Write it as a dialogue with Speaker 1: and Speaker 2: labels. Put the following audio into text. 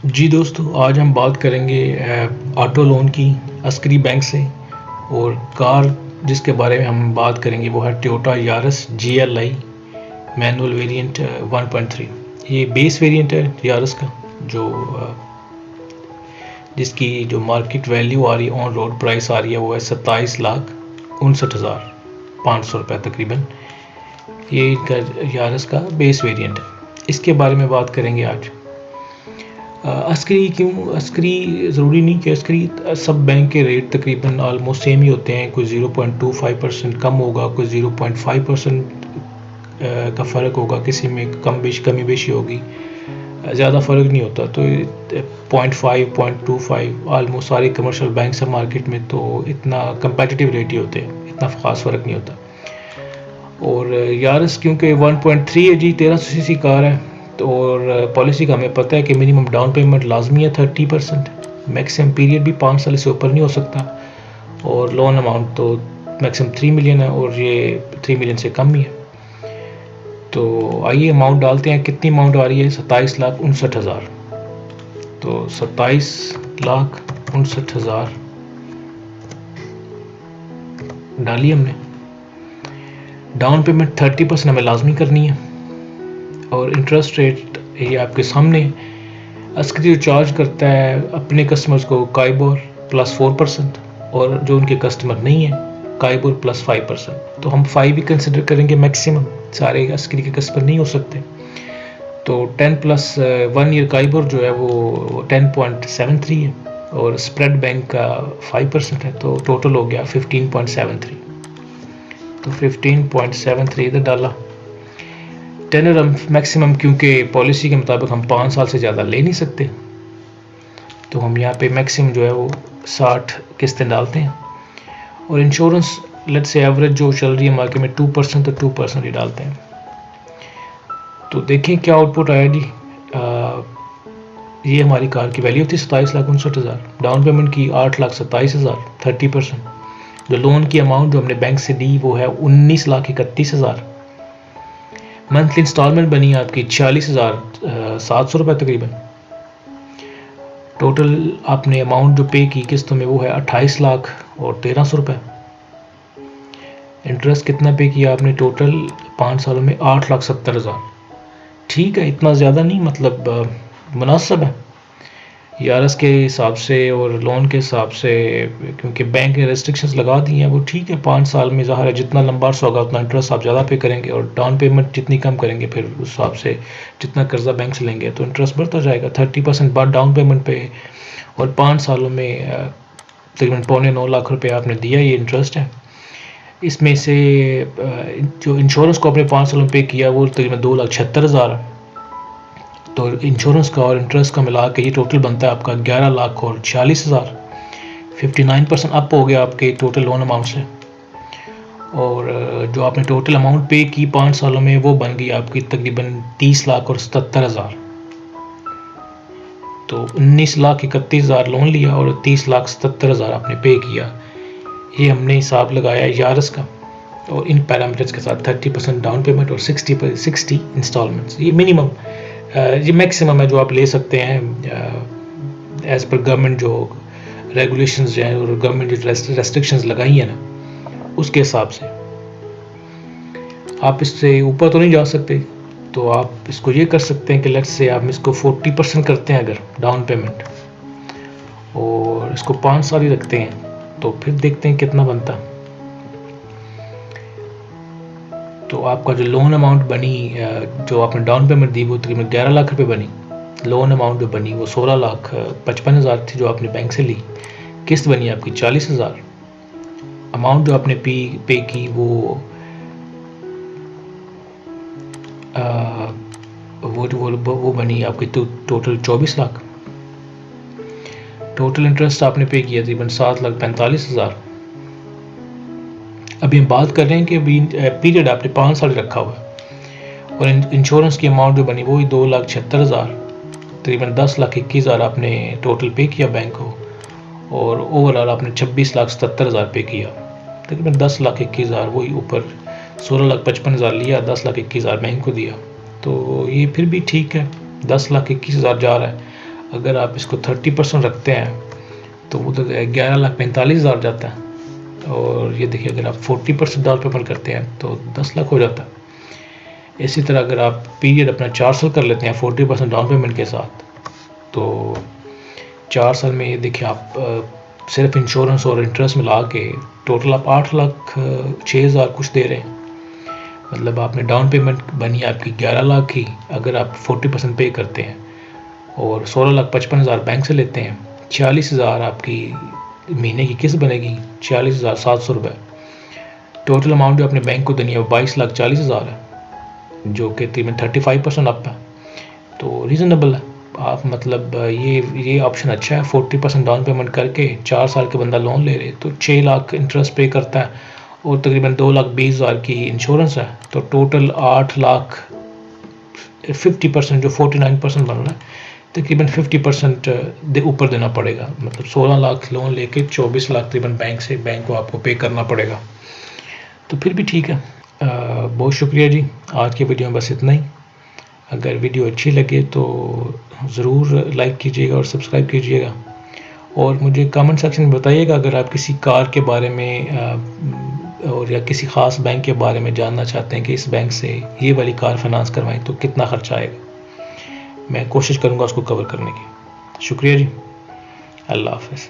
Speaker 1: जी दोस्तों, आज हम बात करेंगे ऑटो लोन की अस्करी बैंक से। और कार जिसके बारे में हम बात करेंगे वो है Toyota Yaris GLI manual variant 1.3। ये बेस वेरिएंट है यारिस का, जो जिसकी जो मार्केट वैल्यू आ रही है, ऑन रोड प्राइस आ रही है, वो है 27,59,500 रुपये तकरीबन। ये इनका यारिस का बेस वेरिएंट है। इसके बारे में बात करेंगे आज। अस्करी क्यों अस्करी ज़रूरी नहीं कि अस्करी सब बैंक के रेट तकरीबन आलमोस्ट सेम ही होते हैं। कोई 0.25% कम होगा, कोई 0.5% का फ़र्क होगा, किसी में कमी बेशी होगी, ज़्यादा फ़र्क नहीं होता। तो 0.5 0.25 आलमोस्ट सारे कमर्शियल बैंक हैं मार्केट में, तो इतना कंपेटिटिव रेट ही होते हैं, इतना ख़ास फ़र्क नहीं होता। और यारिस क्योंकि 1.3 है जी, 1300 cc कार है, तो और पॉलिसी का हमें पता है कि मिनिमम डाउन पेमेंट लाजमी है 30%। मैक्सिमम पीरियड भी 5 साल से ऊपर नहीं हो सकता। और लोन अमाउंट तो मैक्सिमम 3 मिलियन है, और ये 3 मिलियन से कम ही है। तो आइए अमाउंट डालते हैं। कितनी अमाउंट आ रही है? 27,59,000। तो 27,59,000 डाली हमने। डाउन पेमेंट 30% हमें लाजमी करनी है। और इंटरेस्ट रेट ये आपके सामने। अस्करी जो चार्ज करता है अपने कस्टमर्स को काइबोर +4%, और जो उनके कस्टमर नहीं है काइबोर +5%। तो हम 5 ही कंसिडर करेंगे मैक्सिमम, सारे अस्करी के कस्टमर नहीं हो सकते। तो 10 + 1 ईयर काइबोर जो है वो 10.73 है, और स्प्रेड बैंक का 5% है, तो टोटल हो गया 15.73। तो 15.73 इधर डाला। टेनर हम मैक्सिमम, क्योंकि पॉलिसी के मुताबिक हम 5 साल से ज़्यादा ले नहीं सकते, तो हम यहाँ पे मैक्सिमम जो है वो 60 किस्तें डालते हैं। और इंश्योरेंस लेट्स से एवरेज जो चल रही है मार्केट में 2%, तो 2% ही डालते हैं। तो देखें क्या आउटपुट आया जी। ये हमारी कार की वैल्यू थी 27,59,000, डाउन पेमेंट की 8,27,000, 30%। जो लोन की अमाउंट जो हमने बैंक से दी वो है 19,31,000। मंथली इंस्टॉलमेंट बनी आपकी 46,700 रुपये तकरीबन। टोटल आपने अमाउंट जो पे की किस्तों में वो है 28,13,000 रुपये। इंटरेस्ट कितना पे किया आपने टोटल 5 सालों में? 8,70,000। ठीक है, इतना ज़्यादा नहीं, मतलब मुनासिब है यारिस के हिसाब से और लोन के हिसाब से, क्योंकि बैंक ने रेस्ट्रिक्शंस लगा दी हैं। वो ठीक है, 5 साल में ज़ाहिर है जितना लंबा अर्सा होगा उतना इंटरेस्ट आप ज़्यादा पे करेंगे, और डाउन पेमेंट जितनी कम करेंगे फिर उस हिसाब से जितना कर्जा बैंक से लेंगे तो इंटरेस्ट बढ़ता जाएगा। 30% बाद डाउन पेमेंट पे, और 5 सालों में तकरीबन 9.25 लाख रुपये आपने दिया, ये इंटरेस्ट है। इसमें से जो इंश्योरेंस को आपने 5 सालों में पे किया वो तकरीबन 2,76,000 है। तो इंश्योरेंस का और इंटरेस्ट का मिला के ये टोटल बनता है आपका 11,46,000। 59% अप हो गया आपके टोटल लोन अमाउंट से। और जो आपने टोटल अमाउंट पे की 5 सालों में वो बन गई आपकी तकरीबन 30,77,000। तो 19,31,000 लोन लिया और 30,77,000 आपने पे किया। ये हमने हिसाब लगाया यारिस का, और इन पैरामीटर्स के साथ 30% डाउन पेमेंट और 60 इंस्टॉलमेंट्स। ये मिनिमम, ये मैक्सिमम है जो आप ले सकते हैं एज़ पर गवर्नमेंट जो रेगुलेशंस जो हैं और गवर्नमेंट जो रेस्ट्रिक्शंस लगाई हैं ना, उसके हिसाब से। आप इससे ऊपर तो नहीं जा सकते, तो आप इसको ये कर सकते हैं कि लेट्स से आप इसको 40% करते हैं अगर डाउन पेमेंट, और इसको 5 साल ही रखते हैं, तो फिर देखते हैं कितना बनता। तो आपका जो लोन अमाउंट बनी, जो आपने डाउन पेमेंट दी वो तकरीबन 11 लाख रुपए बनी। लोन अमाउंट जो बनी वो 16,55,000 थी जो आपने बैंक से ली। किस्त बनी आपकी 40,000। अमाउंट जो आपने पे की वो बनी आपकी टोटल 24 लाख। टोटल इंटरेस्ट आपने पे किया तकरीबन 7,45,000। अभी हम बात कर रहे हैं कि अभी पीरियड आपने 5 साल रखा हुआ है, और इंश्योरेंस की अमाउंट जो बनी वो ही 2,76,000। तकरीबन 10,21,000 आपने टोटल पे किया बैंक को, और ओवरऑल आपने 26,77,000 पे किया। तकरीबन 10,21,000 वही ऊपर 16,55,000 लिया, 10,21,000 बैंक को दिया। तो ये फिर भी ठीक है, 10,21,000 जा रहा है। अगर आप इसको 30% रखते हैं तो वो तो 11,45,000 जाता है। और ये देखिए अगर आप 40% डाउन पेमेंट करते हैं तो 10 लाख हो जाता है। इसी तरह अगर आप पीरियड अपना 4 साल कर लेते हैं 40% डाउन पेमेंट के साथ, तो 4 साल में ये देखिए आप सिर्फ इंश्योरेंस और इंटरेस्ट मिला के टोटल आप 8,06,000 कुछ दे रहे हैं। मतलब आपने डाउन पेमेंट बनी आपकी 11 लाख की, अगर आप 40% पे करते हैं और 16,55,000 बैंक से लेते हैं, 46,000 आपकी महीने की किस्त बनेगी, 46,700 रुपये। टोटल अमाउंट जो अपने बैंक को देनी है वो 22,40,000 है, जो कि तकरीबन 35% अप है। तो रीज़नेबल है। आप मतलब ये ऑप्शन अच्छा है। 40% डाउन पेमेंट करके 4 साल के बंदा लोन ले रहे तो 6 लाख इंटरेस्ट पे करता है और तकरीबन 2,20,000 की इंश्योरेंस है, तो टोटल 8 लाख 50% जो 49% बन रहा है, तकरीबन 50% ऊपर देना पड़ेगा। मतलब 16 लाख लोन लेके 24 लाख तकरीबन बैंक को आपको पे करना पड़ेगा। तो फिर भी ठीक है। बहुत शुक्रिया जी। आज की वीडियो में बस इतना ही। अगर वीडियो अच्छी लगे तो ज़रूर लाइक कीजिएगा और सब्सक्राइब कीजिएगा, और मुझे कमेंट सेक्शन में बताइएगा अगर आप किसी कार के बारे में और या किसी ख़ास बैंक के बारे में जानना चाहते हैं कि इस बैंक से ये वाली कार फाइनेंस करवाएं तो कितना ख़र्चा आएगा। मैं कोशिश करूँगा उसको कवर करने की। शुक्रिया जी। अल्लाह हाफ़िज़।